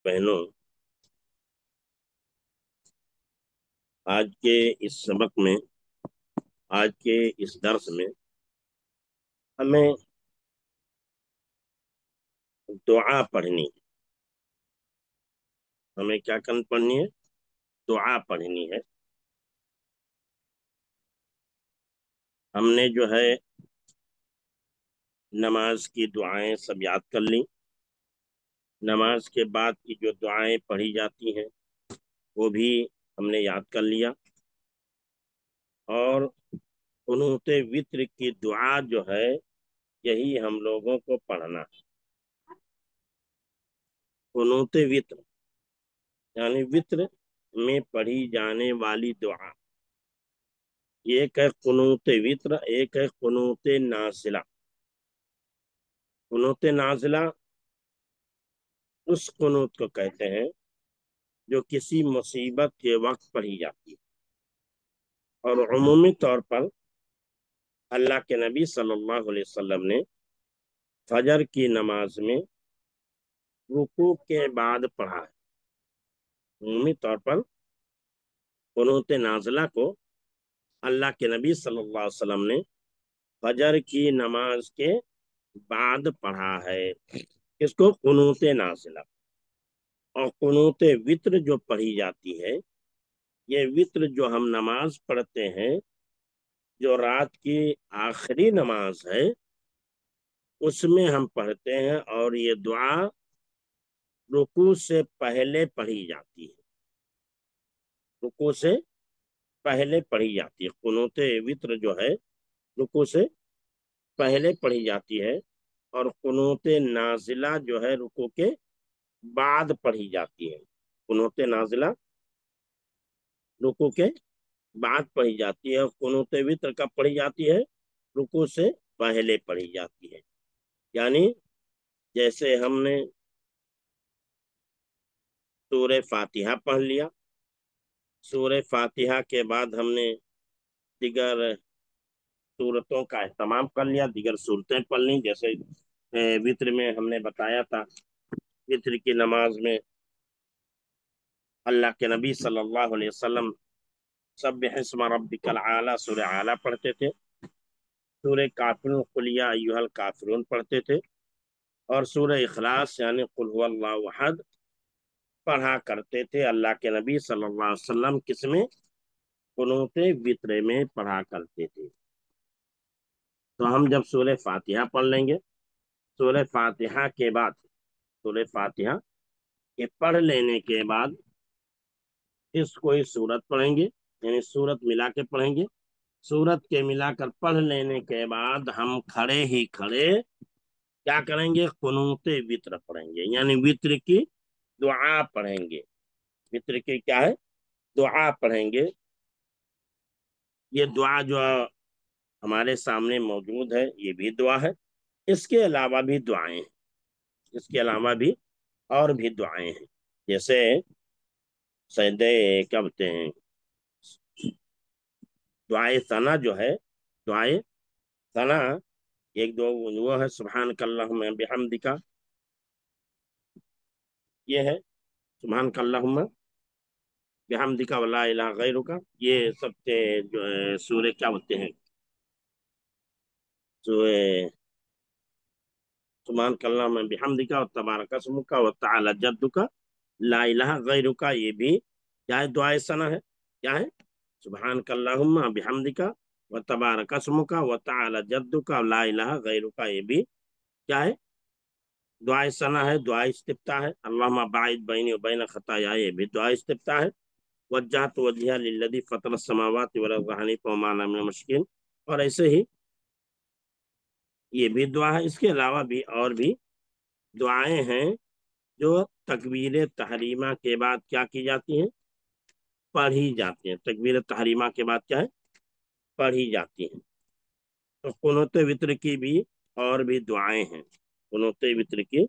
बहनों, आज के इस सबक में, आज के इस दर्स में हमें दुआ पढ़नी है। हमें क्या पढ़नी है? दुआ पढ़नी है। हमने जो है नमाज की दुआएं सब याद कर ली। नमाज के बाद की जो दुआएं पढ़ी जाती हैं वो भी हमने याद कर लिया। और कुनूत वित्र की दुआ जो है यही हम लोगों को पढ़ना है। कुनूत वित्र यानी वित्र में पढ़ी जाने वाली दुआ। एक है कुनूत वित्र, एक है कुनूत नाज़िला। कुनूत नाज़िला उस कुनूत को कहते हैं जो किसी मुसीबत के वक्त पढ़ी जाती है। और उमूमी तौर पर अल्लाह के नबी सल्लल्लाहु अलैहि वसल्लम ने फजर की नमाज में रुकू के बाद पढ़ा है। उमूमी तौर पर कुनूत नाज़िला को अल्लाह के नबी सल्लल्लाहु अलैहि वसल्लम ने फजर की नमाज के बाद पढ़ा है। इसको कुनूत नाज़िला। और कुनूत वित्र जो पढ़ी जाती है, ये वित्र जो हम नमाज पढ़ते हैं, जो रात की आखिरी नमाज है, उसमें हम पढ़ते हैं। और ये दुआ रुकू से पहले पढ़ी जाती है। रुकू से पहले पढ़ी जाती है। कुनूत वित्र जो है रुकू से पहले पढ़ी जाती है। और कुनूत नाजिला जो है रुकू के बाद पढ़ी जाती है। कुनूत नाजिला रुकू के बाद पढ़ी जाती है। और कुनूत वित्र कब पढ़ी जाती है? रुकू से पहले पढ़ी जाती है। यानी जैसे हमने सूरह फातिहा पढ़ लिया, सूरह फातिहा के बाद हमने दिगर सूरतों का एहतमाम कर लिया, दिगर सूरतें पढ़ ली। जैसे वित्र में हमने बताया था, वित्र की नमाज में अल्लाह के नबी सल्लल्लाहु अलैहि वसल्लम सब्बिह इस्मा रब्बिकल आला सूरह आला पढ़ते थे, सूरह काफिरून कुल या अय्युहल काफिरून पढ़ते थे, और सूरह इखलास यानी कुल हुवल्लाहु अहद पढ़ा करते थे। अल्लाह के नबी सल्लल्लाहु अलैहि वसल्लम किसमें? कुनूत वित्र में पढ़ा करते थे। तो हम जब सूरह फातिहा पढ़ लेंगे, सूरह फातिहा के बाद, सूरह फातिहा के पढ़ लेने के बाद इस कोई सूरत पढ़ेंगे, यानी सूरत मिला के पढ़ेंगे। सूरत के मिलाकर पढ़ लेने के बाद हम खड़े ही खड़े क्या करेंगे? कुनूत वित्र पढ़ेंगे, यानी वित्र की दुआ पढ़ेंगे। वित्र की क्या है? दुआ पढ़ेंगे। ये दुआ जो हमारे सामने मौजूद है ये भी दुआ है। इसके अलावा भी दुआएं हैं। इसके अलावा भी और भी दुआएं हैं। जैसे सजदे क्या बोलते हैं, दुआए सना जो है, दुआए सना एक दो वो है, सुभान कल्लाहुम्मा बिहम्दिका, ये है सुभान कल्लाहुम्मा बिहम्दिका वला इलाहा गैरुका। ये सब जो सूर्य क्या बोलते हैं, जो सुभान कल्लाहुम्मा बिहम्दिका व तबारक अस्मुका व तआला जद्दुका ला इलाहा गैरुका, ये भी क्या है? दुआए सना है। क्या है? सुभान कल्लाहुम्मा बिहम्दिका व तबारक अस्मुका व तआला जद्दुका ला इलाहा गैरुका, ये भी क्या है? दुआ सना है, दुआ इस्तिफ्ता है। अल्लाहुम्मा बाइद बैनी व बैन खताया, ये भी दुआ इस्तिफ्ता है। वज्जहतु वजहिया लिल्लज़ी फतरा समावाति वल अर्ज़ हनीफ़ा व मा अना मिनल मुशरिकीन, और ऐसे ही ये भी दुआ है। इसके अलावा भी और भी दुआएं हैं जो तकबीर तहरीमा के बाद क्या की जाती हैं? पढ़ी जाती हैं। तकबीर तहरीमा के बाद क्या है? पढ़ी जाती हैं। तो कुनूत वित्र की भी और भी दुआएं हैं। कुनूत वित्र की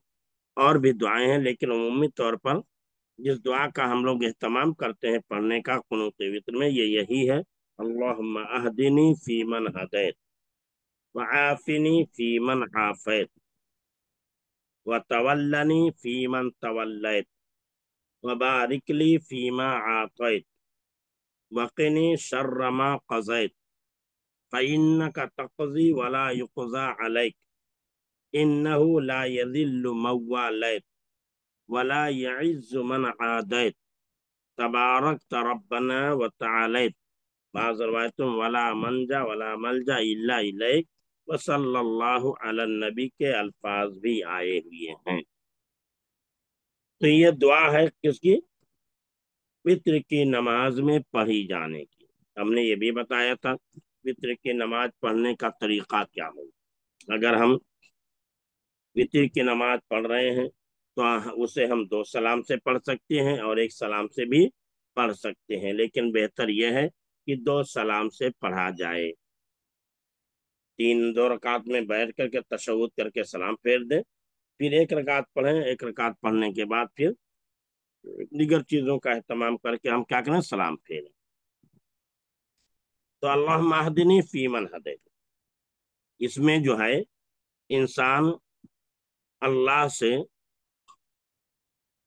और भी दुआएं हैं, लेकिन उमूमी तौर पर जिस दुआ का हम लोग एहतमाम करते हैं पढ़ने का कुनूत वित्र में, ये यही है। अल्लाहुम्मा अहदिनी फीमन हदैत व आफिनी फीमन आफैत व तवल्लनी फीमन तवल्लैत वबारिक ली फीमा आतैत वक़िनी शर्र मा क़ज़ैत फ़इन्नका तक़ज़ी वला युक़ज़ा अलैक इन्नहु ला यज़िल्लु मन वालैत वला यइज़्ज़ु मन आदैत तबारकत रब्बना व तआलैत। बाज़ रवायतों वला मंजा वला मलजा इल्ला इलैक व सल्लल्लाहु अला नबी के अल्फाज भी आए हुए हैं। तो ये दुआ है किसकी? वित्र की नमाज में पढ़ी जाने की। हमने ये भी बताया था वित्र की नमाज पढ़ने का तरीका क्या हो। अगर हम वित्र की नमाज पढ़ रहे हैं तो उसे हम 2 सलाम से पढ़ सकते हैं और 1 सलाम से भी पढ़ सकते हैं, लेकिन बेहतर यह है कि 2 सलाम से पढ़ा जाए। 2 रकात में बैठ करके तशहुद करके सलाम फेर दें, फिर 1 रकात पढ़ें, 1 रकात पढ़ने के बाद फिर दीगर चीजों का एहतमाम करके हम क्या करें, सलाम फेरें। तो अल्लाह महदिनी फीमन हदैत, इसमें जो है इंसान अल्लाह से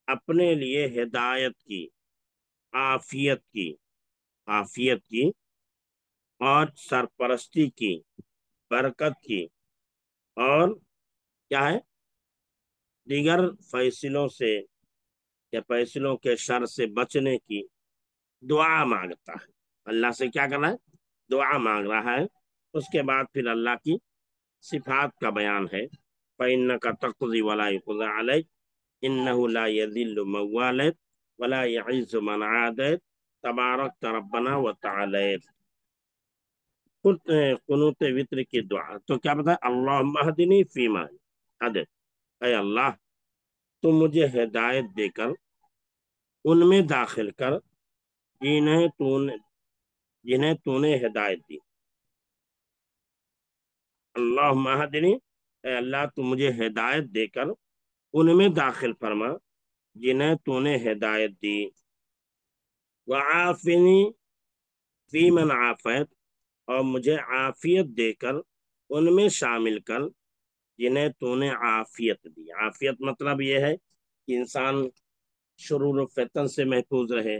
अपने लिए हिदायत की, आफियत की, आफियत की और सरपरस्ती की, बरकत की और क्या है, दीगर फैसलों से या फैसलों के शर से बचने की दुआ मांगता है। अल्लाह से क्या करना है, दुआ मांग रहा है। उसके बाद फिर अल्लाह की सिफात का बयान है। फइन्नका तक़ज़ी वला युक़ज़ा अलैक इन्नहु ला यज़िल्लु मन वालैत वला यइज़्ज़ु मन आदैत तबारकत रब्बना व तआलैत। कुनूत वित्र की दुआ तो क्या बताया, अल्लाह महदिनी फीमा हदैत, ऐ अल्लाह तुम मुझे हिदायत देकर उनमें दाखिल कर जिन्हें तूने जिन्हें तूने हिदायत दी। अल्लाह महदिनी, ऐ अल्लाह तू मुझे हिदायत देकर उनमें दाखिल फरमा जिन्हें तूने हिदायत दी। वआफिनी फी मन आफैत, और मुझे आफियत देकर उनमें शामिल कर जिन्हें तूने आफियत दी। आफियत मतलब यह है कि इंसान शुरूर फितन से महफूज रहे,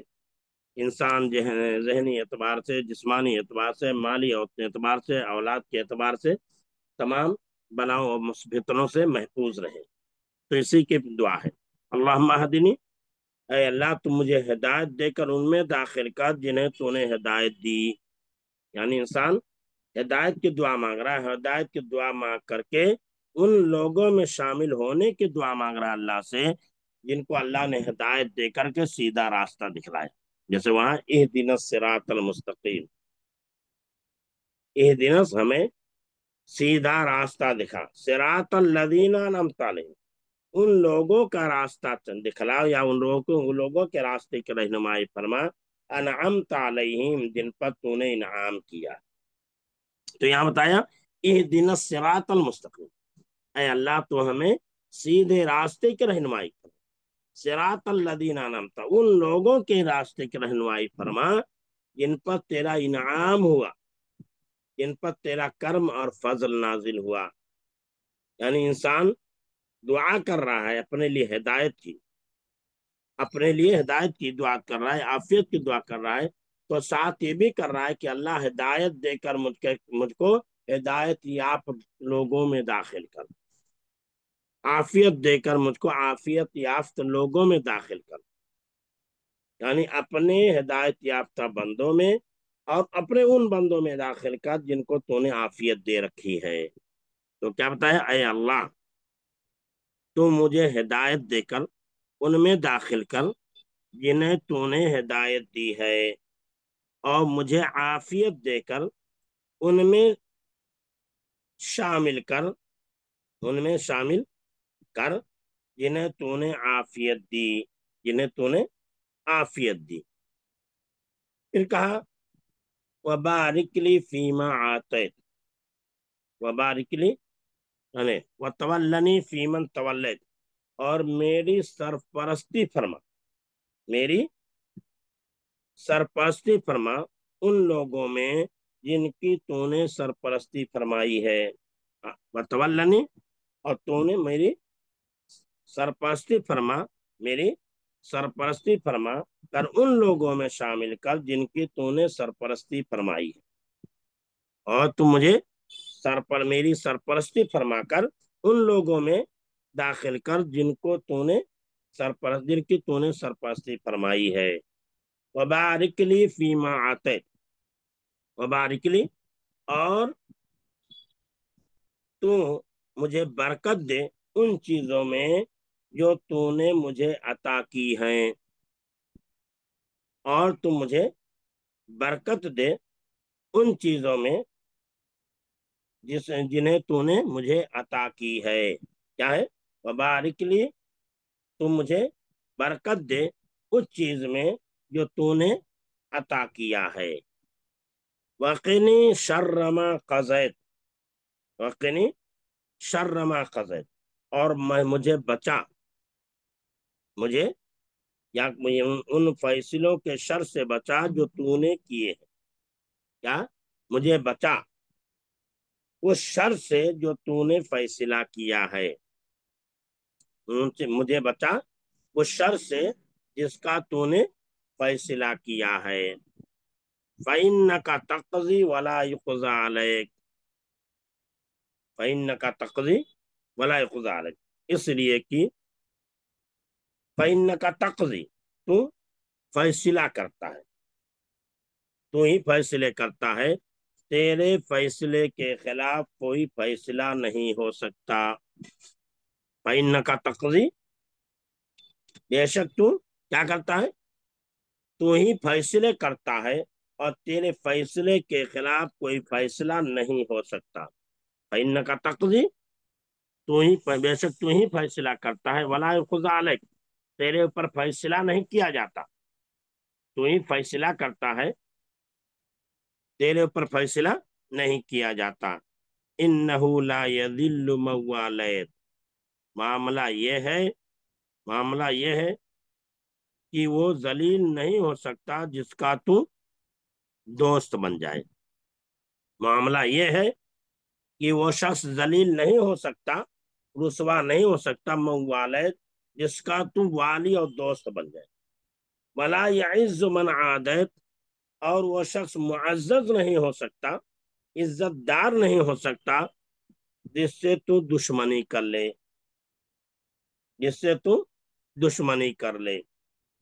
इंसान जहनी एतबार से, जिस्मानी एतबार से, माली एतबार से, औलाद के एतबार से तमाम बलाओं और मुसीबतों से महफूज रहे। तो इसी की दुआ है, अल्लाह महदिनी, ऐ अल्लाह तुम मुझे हिदायत देकर उनमें दाखिल कर जिन्हें तूने हिदायत दी। यानी इंसान हिदायत की दुआ मांग रहा है, हिदायत की दुआ मांग करके उन लोगों में शामिल होने की दुआ मांग रहा है अल्लाह से जिनको अल्लाह ने हिदायत दे करके सीधा रास्ता दिखलाया। जैसे वहां इहदिनस सिरातल मुस्तकीम, इहदिनस हमें सीधा रास्ता दिखा, सिरातल लदीना अनअमता अलैहिम उन लोगों का रास्ता दिखलाओ, या उन लोगों के रास्ते की रहनुमाई फरमा, अनअमता अलैहिम जिन पर तूने इनाम किया। तो यहाँ बताया इहदिनस सिरातल मुस्तकीम, ऐ अल्लाह तो हमें सीधे रास्ते की रहनुमाई कर, सिरातल लदीना अनअमता उन लोगों के रास्ते की रहनुमाई फरमा जिन पर तेरा इनाम हुआ, जिन पर तेरा कर्म और फजल नाजिल हुआ। यानी इंसान दुआ कर रहा है अपने लिए हिदायत की, अपने लिए हिदायत की दुआ कर रहा है, आफियत की दुआ कर रहा है, तो साथ ये भी कर रहा है कि अल्लाह हिदायत देकर मुझको हिदायत याफ्त लोगों में दाखिल कर, आफियत देकर मुझको आफियत याफ्त लोगों में दाखिल कर। यानी अपने हिदायत याफ्ता बंदों में और अपने उन बंदों में दाखिल कर जिनको तूने आफियत दे रखी है। तो क्या बताया, अय अल्लाह तू मुझे हिदायत देकर उनमें दाखिल कर जिन्हें तूने हिदायत दी है, और मुझे आफियत देकर उनमें शामिल कर, उनमें शामिल कर जिन्हें तूने आफियत दी, जिन्हें तूने आफियत दी। फिर कहा वबारिक ली फीमा आतैत, वबारिक ली यानी वतवल्लनी फीमन तवल्लैत, और मेरी सरपरस्ती फरमा, मेरी सरपरस्ती फरमा उन लोगों में जिनकी तूने सरपरस्ती फरमाई है। वतवल्लनी, और तूने मेरी सरपरस्ती फरमा, मेरी सरपरस्ती फरमा कर उन लोगों में शामिल कर जिनकी तूने सरपरस्ती फरमाई है, और तू मुझे मेरी सरपरस्ती फरमाकर उन लोगों में दाखिल कर जिनकी तूने सरपरस्ती फरमाई है। वबारिक ली फीमा आते, वबारिक ली, और तू मुझे बरकत दे उन चीजों में जो तूने मुझे अता की हैं, और तू मुझे बरकत दे उन चीजों में जिन्हें तूने मुझे अता की है। क्या है? वबारिक ली, तू मुझे बरकत दे उस चीज में जो तूने अता किया है। वक़िनी शर्र मा क़ज़ैत, वक़िनी शर्र मा क़ज़ैत, और मुझे बचा, मुझे मुझे उन फैसलों के शर से बचा जो तूने किए हैं। क्या? मुझे बचा उस शर से जो तूने फैसला किया है, उनसे मुझे बचा उस शर से जिसका तूने फैसला किया है। फ़इन्नका तक़ज़ी वला युक़ज़ा अलैक, फ़इन्नका तक़ज़ी वला युक़ज़ा अलैक, इसलिए कि फ़इन्नका तक़ज़ी, तू फैसला करता है, तू ही फैसले करता है, तेरे फैसले के खिलाफ कोई फैसला नहीं हो सकता। फ़इन्नका तक़ज़ी, बेशक तू क्या करता है? तू ही फैसले करता है, और तेरे फैसले के खिलाफ कोई फैसला नहीं हो सकता। फ़इन्नका तक़ज़ी, बेशक तू ही फैसला करता है, वला युक़ज़ा अलैक, तेरे ऊपर फैसला नहीं किया जाता। तू ही फैसला करता है, तेरे ऊपर फैसला नहीं किया जाता। इन्नहु ला यज़िल्लु मन वालैत, मामला ये है, मामला ये है कि वो जलील नहीं हो सकता जिसका तू दोस्त बन जाए। मामला ये है कि वो शख्स जलील नहीं हो सकता, रुसवा नहीं हो सकता, मन वालैत, जिसका तू वाली और दोस्त बन जाए। वला यइज़्ज़ु मन आदत, और वो शख्स मुअज़्ज़ज़ नहीं हो सकता, इज्जतदार नहीं हो सकता, जिससे तू दुश्मनी कर ले, जिससे तू दुश्मनी कर ले।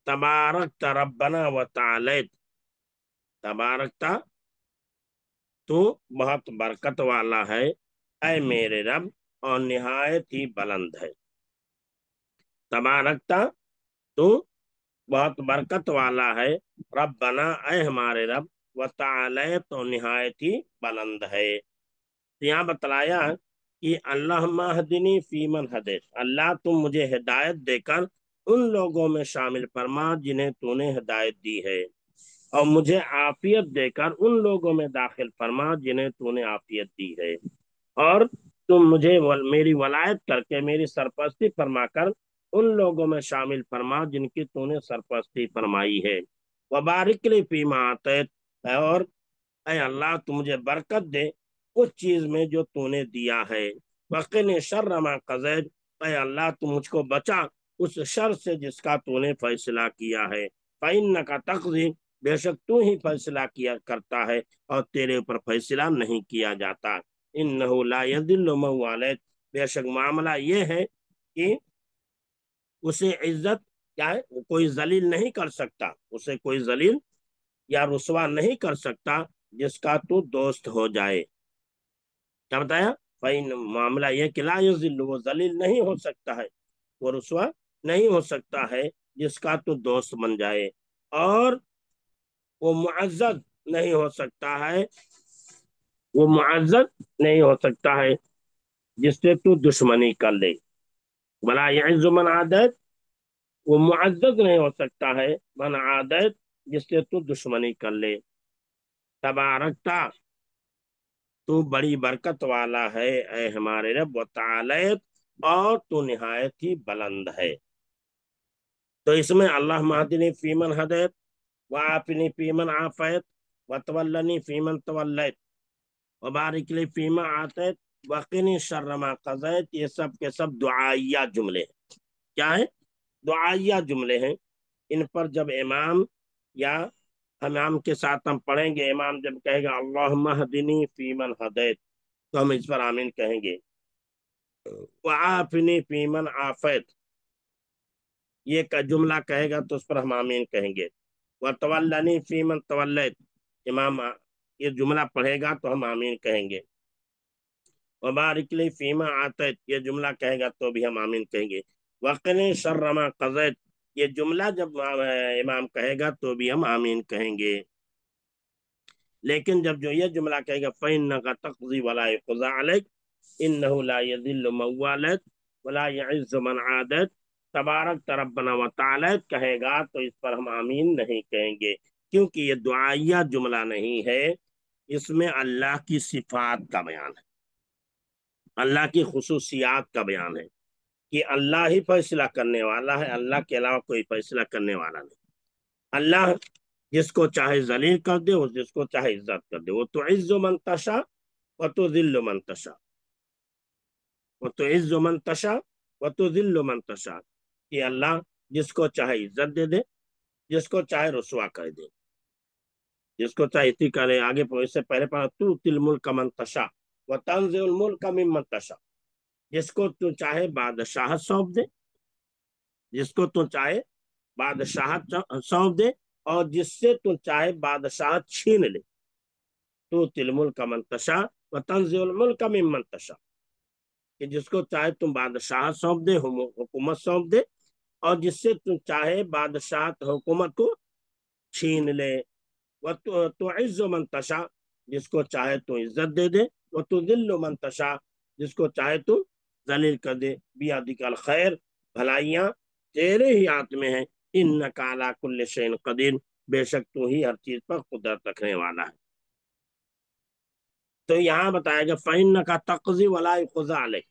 तबारक रब्बना व तआलैत, तबारकता, तू बहुत बरकत वाला है, ऐ मेरे रब, और निहायत ही बुलंद है। तबारकता, तू बहुत बरकत वाला है, रब्बना, ऐ हमारे रब, व तआलैत, और निहायत ही बुलंद है। तो यहाँ बतलाया कि अल्लाह महदिनी फीमन हदैत, अल्लाह तुम मुझे हिदायत देकर उन लोगों में शामिल फरमा जिन्हें तूने हिदायत दी है, और मुझे आफियत देकर उन लोगों में दाखिल फरमा जिन्हें तूने आफियत दी है, और तुम मुझे मेरी वलायत करके मेरी सरपरस्ती फरमाकर उन लोगों में शामिल फरमा जिनकी तूने सरपरस्ती फरमाई है। वबारिक ली फीमा आतैत, और ऐ अल्लाह तू मुझे बरकत दे उस चीज में जो तूने दिया है। वक़िनी शर्र मा क़ज़ैत, ऐ अल्लाह तू मुझको बचा उस शर से जिसका तूने फैसला किया है। फ़इन्नका तक़ज़ी, बेशक तू ही फैसला किया करता है, और तेरे ऊपर फैसला नहीं किया जाता। इन्नहु ला यज़िल्लु मन वालैत, बेशक मामला ये है कि उसे इज्जत, क्या है, कोई जलील नहीं कर सकता, उसे कोई जलील या रुसवा नहीं कर सकता जिसका तू दोस्त हो जाए। क्या बताया? फाइन, मामला यह कि ला युज़िल्लु, वो जलील नहीं हो सकता है, वो रुसवा नहीं हो सकता है जिसका तू दोस्त बन जाए, और वो मुअज़्ज़ज़ नहीं हो सकता है, वो मुअज़्ज़ज़ नहीं हो सकता है जिससे तू दुश्मनी कर ले। वला यइज़्ज़ु मन आदत, वो मुअज़्ज़ज़ नहीं हो सकता है, मन आदत, जिससे तू दुश्मनी कर ले। तबारकता, तू बड़ी बरकत वाला है, ऐ हमारे रब, व तआलैत, और तू निहायत ही बुलंद है। तो इसमें अल्लाह महदिनी फीमन हदैत, व आफिनी फीमन आफैत, व तवल्लनी फीमन तवल्लैत, व बारिक ली फीमा आतैत, वक़िनी शर्र मा क़ज़ैत, ये सब के सब दुआइया जुमले हैं। क्या है? दुआइया जुमले हैं। ان پر جب امام یا امام کے ساتھ ہم پڑھیں گے، امام جب کہے گا اللہم اہدنی فیمن ہدیت تو ہم اس پر آمین کہیں گے، وعافنی فیمن عافیت یہ کا جملہ کہے گا تو اس پر ہم آمین کہیں گے، وتولنی فیمن تولیت امام یہ جملہ پڑھے گا تو ہم آمین کہیں گے، وبارک لی فیما آتیت یہ جملہ کہے گا تو بھی ہم آمین کہیں گے، وقنی شر ما قضیت یہ جملہ جب امام کہے گا تو بھی ہم آمین کہیں گے۔ لیکن جب جو یہ جملہ کہے گا فَإِنَّكَ تَقْضِي وَلَا يُقْضَىٰ عَلَيْكَ إِنَّهُ لَا يَذِلُّ مَن وَالَيْتَ وَلَا يَعِزُّ مَنْ عَادَيْتَ تبارک ربنا وتعالی کہے گا تو اس پر ہم آمین نہیں کہیں گے، کیونکہ یہ دعائیہ جملہ نہیں ہے، اس میں اللہ کی صفات کا بیان ہے، اللہ کی خصوصیات کا بیان ہے کہ اللہ ہی فیصلہ کرنے والا ہے، اللہ کے علاوہ کوئی فیصلہ کرنے والا نہیں۔ اللہ جس کو چاہے ذلیل کر دے، جس کو چاہے عزت کر دے، وہ تو عز من تشا و تو ذل من تشا، وہ تو عز من تشا و تو ذل من تشا کہ اللہ جس کو چاہے عزت دے دے، جس کو چاہے رسوا کر دے، جس کو چاہے اتی کرے۔ آگے اس سے پہلے پڑھا تو تل ملک من تشا و تنزع الملک ممن تشا جس کو تو چاہے بادشاہت سونپ دے، جس کو تو چاہے بادشاہت سونپ دے، اور جس سے تو چاہے بادشاہت چھین لے۔ تو تل ملک من تشا و تنزع الملک ممن تشا کہ جس کو چاہے تم بادشاہت سونپ دے، حکومت سونپ دے، اور جس سے تم چاہے بادشاہت حکومت کو چھین لے۔ تو عز من تشا جس کو چاہے تو عزت دے دے، وہ تو ذل من تشا جس کو چاہے تو ذلیل کر دے۔ بیادک الخیر بھلائیاں تیرے ہی ہاتھ میں ہیں، انک علی کل شیء قدیر بے شک تو ہی ہر چیز پر قدرت رکھنے والا ہے۔ تو یہاں بتایا گیا فإنک تقضی ولا یقضی علیک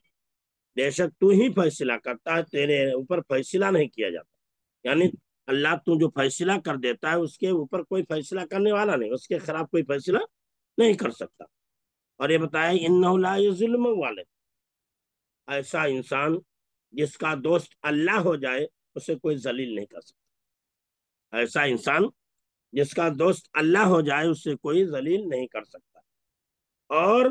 بے شک تو ہی فیصلہ کرتا ہے، تیرے اوپر فیصلہ نہیں کیا جاتا، یعنی اللہ تو جو فیصلہ کر دیتا ہے اس کے اوپر کوئی فیصلہ کرنے والا نہیں، اس کے خلاف کوئی فیصلہ نہیں کر سکتا۔ اور یہ بتایا انہ لا یذل من والد ایسا انسان جس کا دوست اللہ ہو جائے اسے کوئی ذلیل نہیں کر سکتا، ایسا انسان جس کا دوست اللہ ہو جائے اسے کوئی ذلیل نہیں کر سکتا، اور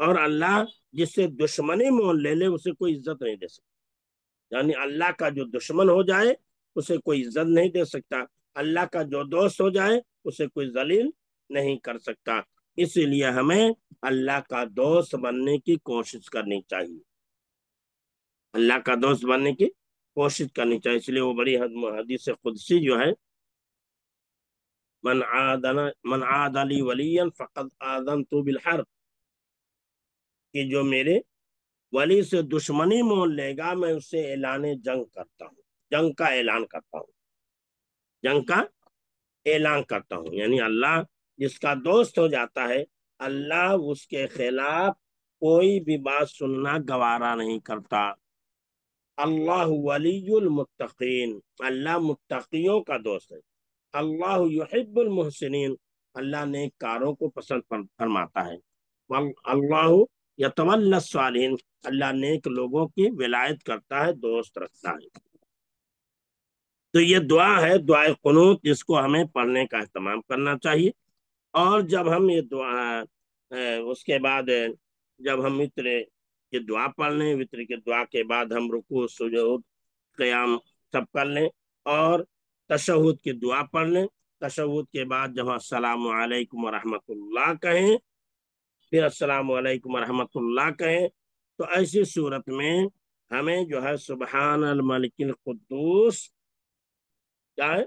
اللہ جس سے دشمنی مول لے اسے کوئی عزت نہیں دے سکتا، یعنی اللہ کا جو دشمن ہو جائے اسے کوئی عزت نہیں دے سکتا، اللہ کا جو دوست ہو جائے اسے کوئی ذلیل نہیں کر سکتا۔ اسی لیے ہمیں اللہ کا دوست بننے کی کوشش کرنی چاہیے، اللہ کا دوست بننے کی کوشش کرنی چاہیے۔ اس لیے وہ بڑی حدیث قدسی جو ہے من عاد لی ولیا فقد آذنت بالحرب کہ جو میرے ولی سے دشمنی مول لے گا میں اس سے اعلان جنگ کرتا ہوں، جنگ کا اعلان کرتا ہوں، جنگ کا اعلان کرتا ہوں، یعنی اللہ جس کا دوست ہو جاتا ہے اللہ اس کے خلاف کوئی بھی بات سننا گوارا نہیں کرتا۔ اللہ ولی المتقین اللہ متقیوں کا دوست ہے، اللہ یحب المحسنین اللہ نیک کاروں کو پسند فرماتا ہے، اللہ یتولی الصالحین اللہ نیک لوگوں کی ولایت کرتا ہے، دوست رکھتا ہے۔ تو یہ دعا ہے دعائے قنوت جس کو ہمیں پڑھنے کا اہتمام کرنا چاہیے۔ اور جب ہم یہ دعا اس کے بعد جب ہم وتر کی دعا پڑھ لیں، وتر کی دعا کے بعد ہم رکوع سجود قیام سب کر لیں، اور تشہد کی دعا پڑھ لیں، تشہد کے بعد جب السلام علیکم ورحمۃ اللہ کہیں، پھر السلام علیکم ورحمۃ اللہ کہیں، تو ایسی صورت میں ہمیں جو ہے سبحان الملک القدوس کیا ہے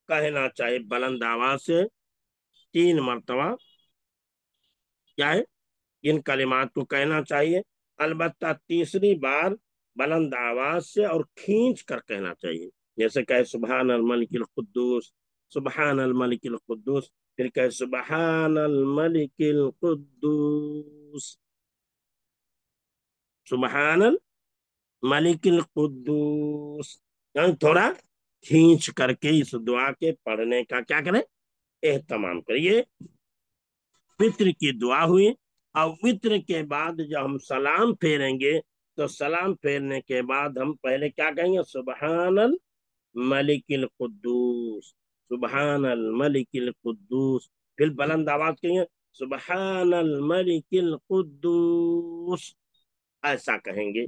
کہنا چاہیے، بلند آواز سے 3 مرتبہ کیا ہے ان کلمات کو کہنا چاہیے، البتہ تیسری بار بلند آواز سے اور کھینچ کر کہنا چاہیے، جیسے کہ سبحان الملک القدوس، سبحان الملک القدوس، پھر کہ سبحان الملک القدوس، سبحان الملک القدوس، یعنی تھوڑا کھینچ کر کے اس دعا کے پڑھنے کا کیا کریں اہتمام کریے۔ وتر کی دعا ہوئی، اور وتر کے بعد جب ہم سلام پھیریں گے تو سلام پھیرنے کے بعد ہم پہلے کیا کہیں گے سبحان मलिकिल कुद्दूस, सुबहानल मलिकिल कुद्दूस। फिर बुलंद आवाज कहेंगे सुबहानल मलिकिल कुद्दूस, ऐसा कहेंगे।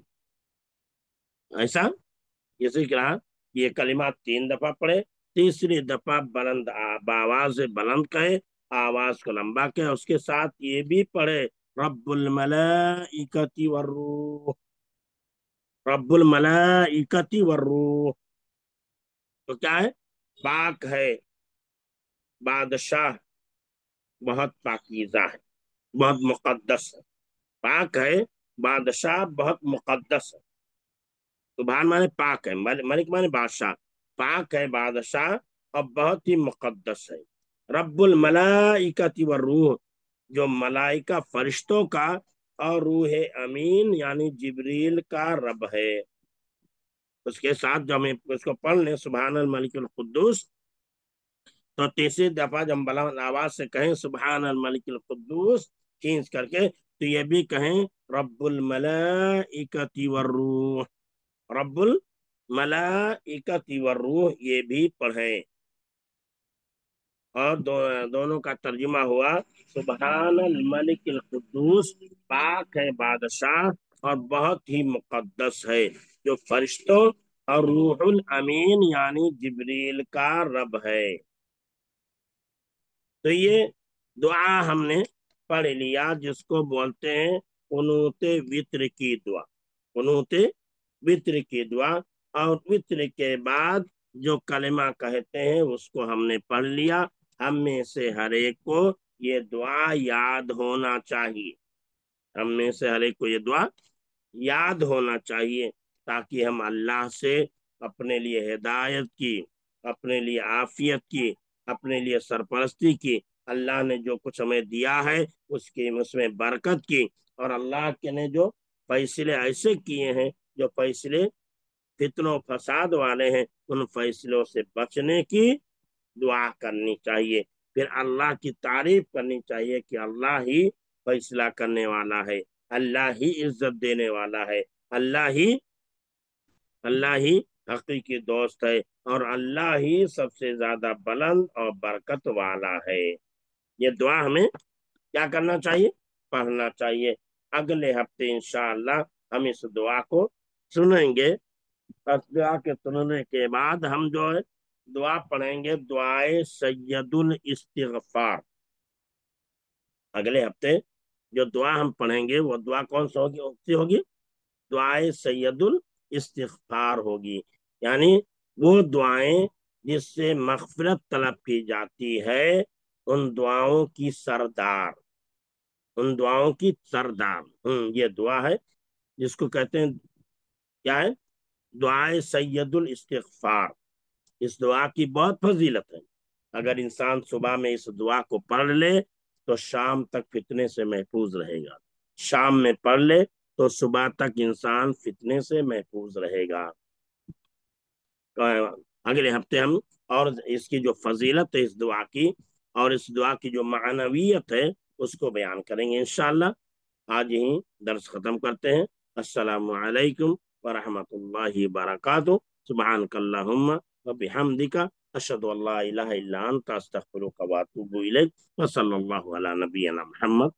ऐसा इसी तरह ये कलिमा 3 दफा पढ़े, तीसरी दफा बुलंद आवाज से बुलंद कहे, आवाज को लंबा कहे, उसके साथ ये भी पढ़े रब्बुल मलाइकति वर्रूह, रब्बुल मलाइकति वर्रूह। तो क्या है? पाक है, बादशाह बहुत पाकीज़ा है, बहुत मुकद्दस है। पाक है, बादशाह बहुत मुकद्दस है। सुभान माने पाक है, मलिक माने बादशाह, पाक है बादशाह और बहुत ही मुकद्दस है। रब्बुल मलाइकति व रूह, जो मलाइका फरिश्तों का और रूह अमीन यानी जिब्रील का रब है। उसके साथ जब हम उसको पढ़ लें सुभान अल मलिकुल कुद्दूस, तो तीसरी दफा जब बुलंद आवाज से कहें सुभान अल मलिकुल कुद्दूस खींच करके, तो ये भी कहें रब्बुल मलाइकति व रूह, रब्बुल मलाइकति व रूह, ये भी पढ़ें। और दोनों का तर्जुमा हुआ सुबहानल मलिकिल कुद्दूस, पाक है बादशाह और बहुत ही मुकद्दस है, जो फरिश्तों और रूहुल अमीन यानी जिब्रील का रब है। तो ये दुआ हमने पढ़ लिया, जिसको बोलते हैं कुनूते वित्र की दुआ, कुनूते वित्र की दुआ। और वित्र के बाद जो कलिमा कहते हैं उसको हमने पढ़ लिया। हम में से हर एक को ये दुआ याद होना चाहिए, हम में से हर एक को ये दुआ याद होना चाहिए, ताकि हम अल्लाह से अपने लिए हिदायत की, अपने लिए आफियत की, अपने लिए सरपरस्ती की, अल्लाह ने जो कुछ हमें दिया है उसकी उसमें बरकत की, और अल्लाह के ने जो फैसले ऐसे किए हैं, जो फैसले फितनों फसाद वाले हैं, उन फैसलों से बचने की दुआ करनी चाहिए। फिर अल्लाह की तारीफ करनी चाहिए कि अल्लाह ही फैसला करने वाला है, अल्लाह ही इज्जत देने वाला है, अल्लाह ही हकीकी दोस्त है, और अल्लाह ही सबसे ज्यादा बुलंद और बरकत वाला है। ये दुआ हमें क्या करना चाहिए? पढ़ना चाहिए। अगले हफ्ते इंशाअल्लाह हम इस दुआ को सुनेंगे। और दुआ के सुनने के बाद हम जो है दुआ पढ़ेंगे, दुआए सैयदुल इस्तिगफार। अगले हफ्ते जो दुआ हम पढ़ेंगे वो दुआ कौन सी होगी? दुआए सैयदुल इस्तिगफार होगी, यानी वो दुआएं जिससे मगफिरत तलब की जाती है, उन दुआओं की सरदार, उन दुआओं की सरदार। ये दुआ है जिसको कहते हैं, क्या है? दुआए सैयदुल इस्तिगफार। इस दुआ की बहुत फजीलत है। अगर इंसान सुबह में इस दुआ को पढ़ ले तो शाम तक फितने से महफूज रहेगा, शाम में पढ़ ले तो सुबह तक इंसान फितने से महफूज रहेगा। अगले हफ्ते हम और इसकी जो फजीलत है इस दुआ की, और इस दुआ की जो मानवियत है, उसको बयान करेंगे इंशाअल्लाह। आज यहीं दर्स खत्म करते हैं। अस्सलामु अलैकुम व रहमतुल्लाहि व बरकातुहू। सुब्हानकल्लाहुम्मा व बिहम्दिका अशहदु अल्ला इलाहा इल्ला अंता अस्तगफिरुका व अतूबु इलैक। व सल्लल्लाहु अला नबियना मुहम्मद।